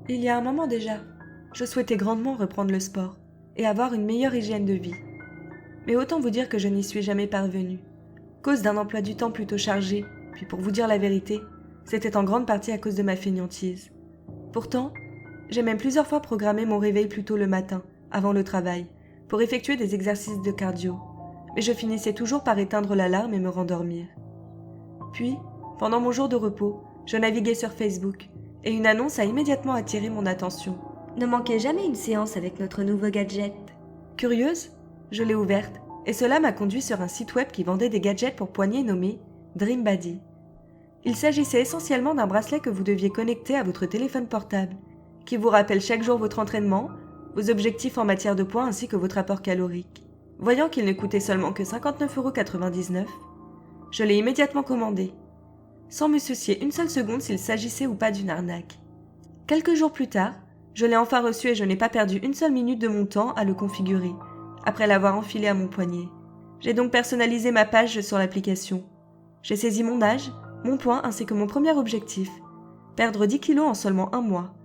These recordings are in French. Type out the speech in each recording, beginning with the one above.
Il y a un moment déjà, je souhaitais grandement reprendre le sport et avoir une meilleure hygiène de vie. Mais autant vous dire que je n'y suis jamais parvenue. Cause d'un emploi du temps plutôt chargé, puis pour vous dire la vérité, c'était en grande partie à cause de ma fainéantise. Pourtant, j'ai même plusieurs fois programmé mon réveil plus tôt le matin, avant le travail, pour effectuer des exercices de cardio, mais je finissais toujours par éteindre l'alarme et me rendormir. Puis, pendant mon jour de repos, je naviguais sur Facebook, et une annonce a immédiatement attiré mon attention. Ne manquez jamais une séance avec notre nouveau gadget. Curieuse, je l'ai ouverte, et cela m'a conduit sur un site web qui vendait des gadgets pour poignets nommé Dream Body. Il s'agissait essentiellement d'un bracelet que vous deviez connecter à votre téléphone portable, qui vous rappelle chaque jour votre entraînement, vos objectifs en matière de poids ainsi que votre apport calorique. Voyant qu'il ne coûtait seulement que 59,99 €, je l'ai immédiatement commandé, sans me soucier une seule seconde s'il s'agissait ou pas d'une arnaque. Quelques jours plus tard, je l'ai enfin reçu et je n'ai pas perdu une seule minute de mon temps à le configurer, après l'avoir enfilé à mon poignet. J'ai donc personnalisé ma page sur l'application. J'ai saisi mon âge, mon poids ainsi que mon premier objectif, perdre 10 kilos en seulement un mois.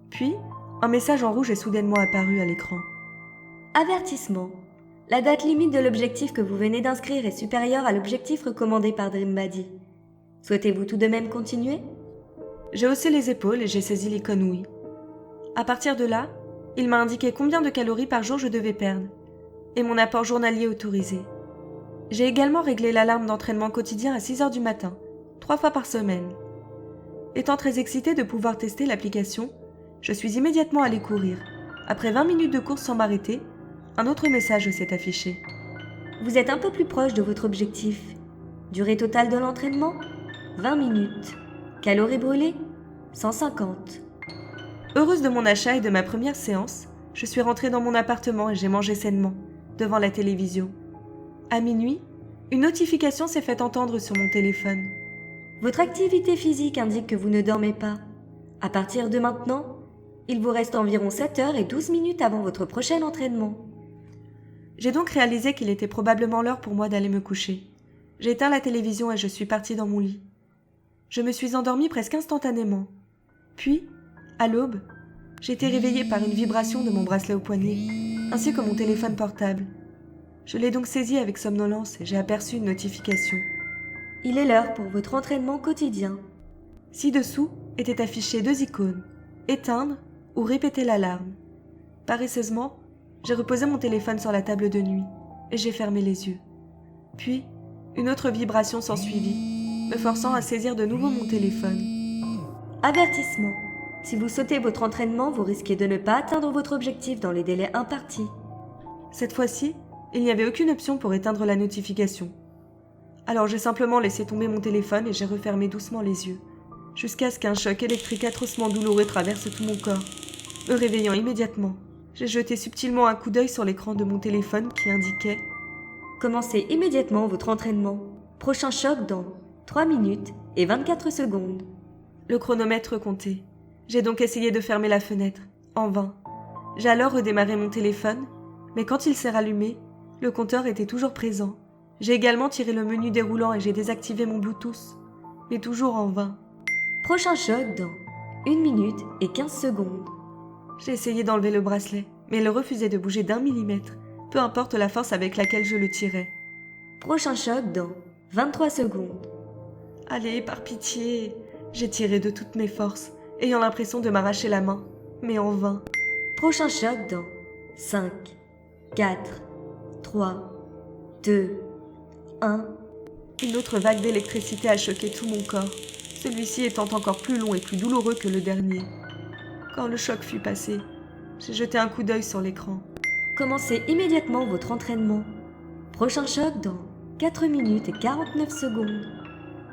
Puis, un message en rouge est soudainement apparu à l'écran. Avertissement. La date limite de l'objectif que vous venez d'inscrire est supérieure à l'objectif recommandé par Dream Body. Souhaitez-vous tout de même continuer ? J'ai haussé les épaules et j'ai saisi l'icône oui. À partir de là, il m'a indiqué combien de calories par jour je devais perdre et mon apport journalier autorisé. J'ai également réglé l'alarme d'entraînement quotidien à 6 h du matin, 3 fois par semaine. Étant très excitée de pouvoir tester l'application, je suis immédiatement allée courir. Après 20 minutes de course sans m'arrêter, un autre message s'est affiché. Vous êtes un peu plus proche de votre objectif. Durée totale de l'entraînement ? 20 minutes. Calories brûlées ? 150. Heureuse de mon achat et de ma première séance, je suis rentrée dans mon appartement et j'ai mangé sainement, devant la télévision. À minuit, une notification s'est fait entendre sur mon téléphone. Votre activité physique indique que vous ne dormez pas. À partir de maintenant, il vous reste environ 7 heures et 12 minutes avant votre prochain entraînement. J'ai donc réalisé qu'il était probablement l'heure pour moi d'aller me coucher. J'ai éteint la télévision et je suis partie dans mon lit. Je me suis endormie presque instantanément. Puis, à l'aube, j'ai été réveillée par une vibration de mon bracelet au poignet, ainsi que mon téléphone portable. Je l'ai donc saisi avec somnolence et j'ai aperçu une notification. Il est l'heure pour votre entraînement quotidien. Ci-dessous étaient affichées 2 icônes, éteindre ou répéter l'alarme. Paresseusement, j'ai reposé mon téléphone sur la table de nuit et j'ai fermé les yeux. Puis, une autre vibration s'ensuivit, me forçant à saisir de nouveau mon téléphone. Avertissement. Si vous sautez votre entraînement, vous risquez de ne pas atteindre votre objectif dans les délais impartis. Cette fois-ci, il n'y avait aucune option pour éteindre la notification. Alors j'ai simplement laissé tomber mon téléphone et j'ai refermé doucement les yeux, jusqu'à ce qu'un choc électrique atrocement douloureux traverse tout mon corps. Me réveillant immédiatement, j'ai jeté subtilement un coup d'œil sur l'écran de mon téléphone qui indiquait « Commencez immédiatement votre entraînement. Prochain choc dans 3 minutes et 24 secondes. » Le chronomètre comptait. J'ai donc essayé de fermer la fenêtre, en vain. J'ai alors redémarré mon téléphone, mais quand il s'est rallumé, le compteur était toujours présent. J'ai également tiré le menu déroulant et j'ai désactivé mon Bluetooth, mais toujours en vain. Prochain choc dans 1 minute et 15 secondes. J'ai essayé d'enlever le bracelet, mais il refusait de bouger d'1 millimètre, peu importe la force avec laquelle je le tirais. Prochain choc dans 23 secondes. Allez, par pitié. J'ai tiré de toutes mes forces, ayant l'impression de m'arracher la main, mais en vain. Prochain choc dans 5, 4, 3, 2, 1. Une autre vague d'électricité a choqué tout mon corps, celui-ci étant encore plus long et plus douloureux que le dernier. Quand le choc fut passé, j'ai jeté un coup d'œil sur l'écran. Commencez immédiatement votre entraînement. Prochain choc dans 4 minutes et 49 secondes.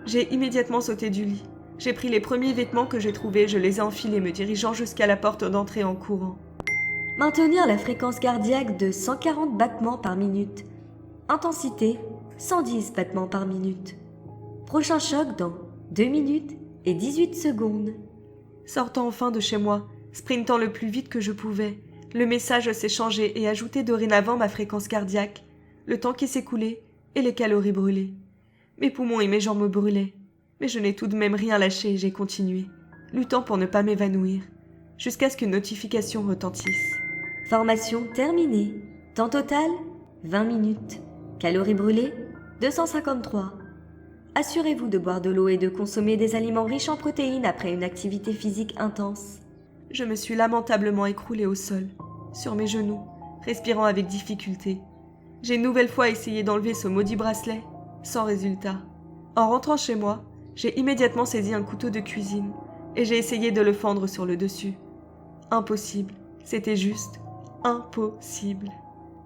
J'ai immédiatement sauté du lit. J'ai pris les premiers vêtements que j'ai trouvés, je les ai enfilés, me dirigeant jusqu'à la porte d'entrée en courant. Maintenir la fréquence cardiaque de 140 battements par minute. Intensité 110 battements par minute. Prochain choc dans 2 minutes et 18 secondes. Sortant enfin de chez moi, sprintant le plus vite que je pouvais, le message s'est changé et ajouté dorénavant ma fréquence cardiaque, le temps qui s'écoulait et les calories brûlées. Mes poumons et mes jambes me brûlaient, mais je n'ai tout de même rien lâché et j'ai continué, luttant pour ne pas m'évanouir. jusqu'à ce qu'une notification retentisse. Formation terminée. Temps total 20 minutes. Calories brûlées 253. Assurez-vous de boire de l'eau et de consommer des aliments riches en protéines après une activité physique intense. Je me suis lamentablement écroulée au sol, sur mes genoux, respirant avec difficulté. J'ai une nouvelle fois essayé d'enlever ce maudit bracelet, sans résultat. En rentrant chez moi, j'ai immédiatement saisi un couteau de cuisine et j'ai essayé de le fendre sur le dessus. Impossible, c'était juste impossible.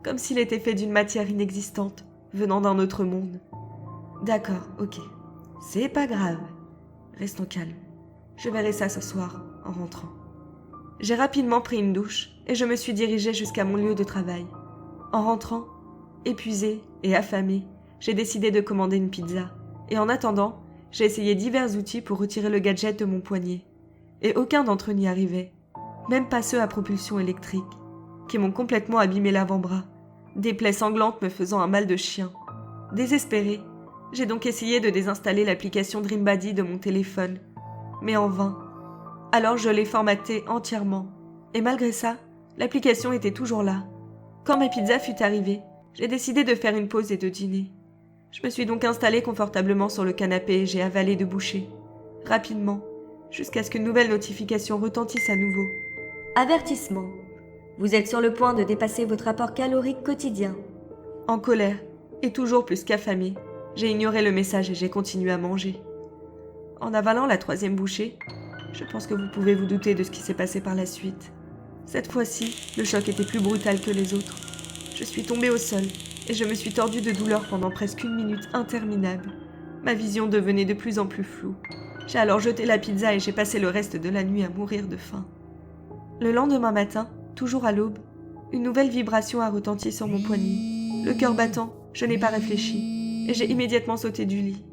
Comme s'il était fait d'une matière inexistante, venant d'un autre monde. D'accord, ok. C'est pas grave. Restons calmes. Je verrai ça ce soir, en rentrant. J'ai rapidement pris une douche et je me suis dirigée jusqu'à mon lieu de travail. En rentrant, épuisée et affamée, j'ai décidé de commander une pizza. Et en attendant, j'ai essayé divers outils pour retirer le gadget de mon poignet. Et aucun d'entre eux n'y arrivait. Même pas ceux à propulsion électrique, qui m'ont complètement abîmé l'avant-bras, des plaies sanglantes me faisant un mal de chien. Désespérée, j'ai donc essayé de désinstaller l'application DreamBuddy de mon téléphone, mais en vain. Alors je l'ai formatée entièrement, et malgré ça, l'application était toujours là. Quand ma pizza fut arrivée, j'ai décidé de faire une pause et de dîner. Je me suis donc installée confortablement sur le canapé et j'ai avalé de bouchées, rapidement, jusqu'à ce qu'une nouvelle notification retentisse à nouveau. Avertissement. Vous êtes sur le point de dépasser votre apport calorique quotidien. En colère, et toujours plus qu'affamée, j'ai ignoré le message et j'ai continué à manger. En avalant la 3e bouchée, je pense que vous pouvez vous douter de ce qui s'est passé par la suite. Cette fois-ci, le choc était plus brutal que les autres. Je suis tombée au sol et je me suis tordue de douleur pendant presque 1 minute interminable. Ma vision devenait de plus en plus floue. J'ai alors jeté la pizza et j'ai passé le reste de la nuit à mourir de faim. Le lendemain matin, toujours à l'aube, une nouvelle vibration a retenti sur mon poignet. Le cœur battant, je n'ai pas réfléchi et j'ai immédiatement sauté du lit.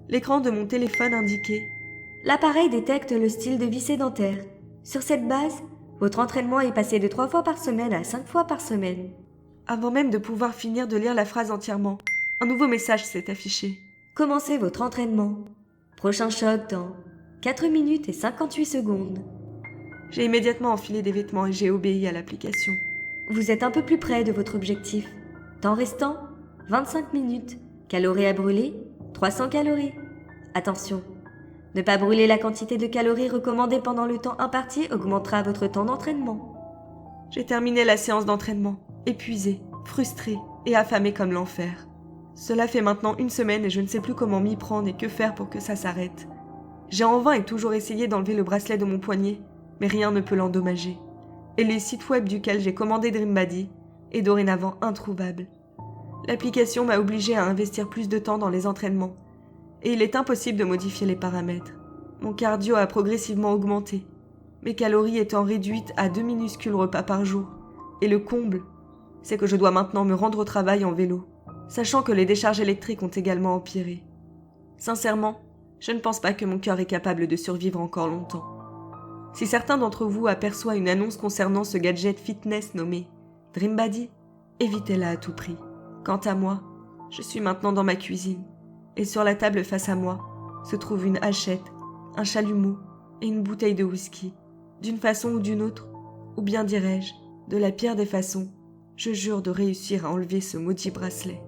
L'écran de mon téléphone indiquait « L'appareil détecte le style de vie sédentaire. Sur cette base, votre entraînement est passé de 3 fois par semaine à 5 fois par semaine. » Avant même de pouvoir finir de lire la phrase entièrement, un nouveau message s'est affiché. Commencez votre entraînement. Prochain choc dans 4 minutes et 58 secondes. J'ai immédiatement enfilé des vêtements et j'ai obéi à l'application. Vous êtes un peu plus près de votre objectif. Temps restant, 25 minutes. Calories à brûler, 300 calories. Attention, ne pas brûler la quantité de calories recommandée pendant le temps imparti augmentera votre temps d'entraînement. J'ai terminé la séance d'entraînement, épuisée, frustrée et affamée comme l'enfer. Cela fait maintenant 1 semaine et je ne sais plus comment m'y prendre et que faire pour que ça s'arrête. J'ai en vain et toujours essayé d'enlever le bracelet de mon poignet, mais rien ne peut l'endommager. Et le site web duquel j'ai commandé DreamBuddy est dorénavant introuvable. L'application m'a obligée à investir plus de temps dans les entraînements, et il est impossible de modifier les paramètres. Mon cardio a progressivement augmenté, mes calories étant réduites à 2 minuscules repas par jour. Et le comble, c'est que je dois maintenant me rendre au travail en vélo, sachant que les décharges électriques ont également empiré. Sincèrement, je ne pense pas que mon cœur est capable de survivre encore longtemps. Si certains d'entre vous aperçoit une annonce concernant ce gadget fitness nommé DreamBuddy, évitez-la à tout prix. Quant à moi, je suis maintenant dans ma cuisine, et sur la table face à moi se trouve une hachette, un chalumeau et une bouteille de whisky. D'une façon ou d'une autre, ou bien dirais-je, de la pire des façons, je jure de réussir à enlever ce maudit bracelet.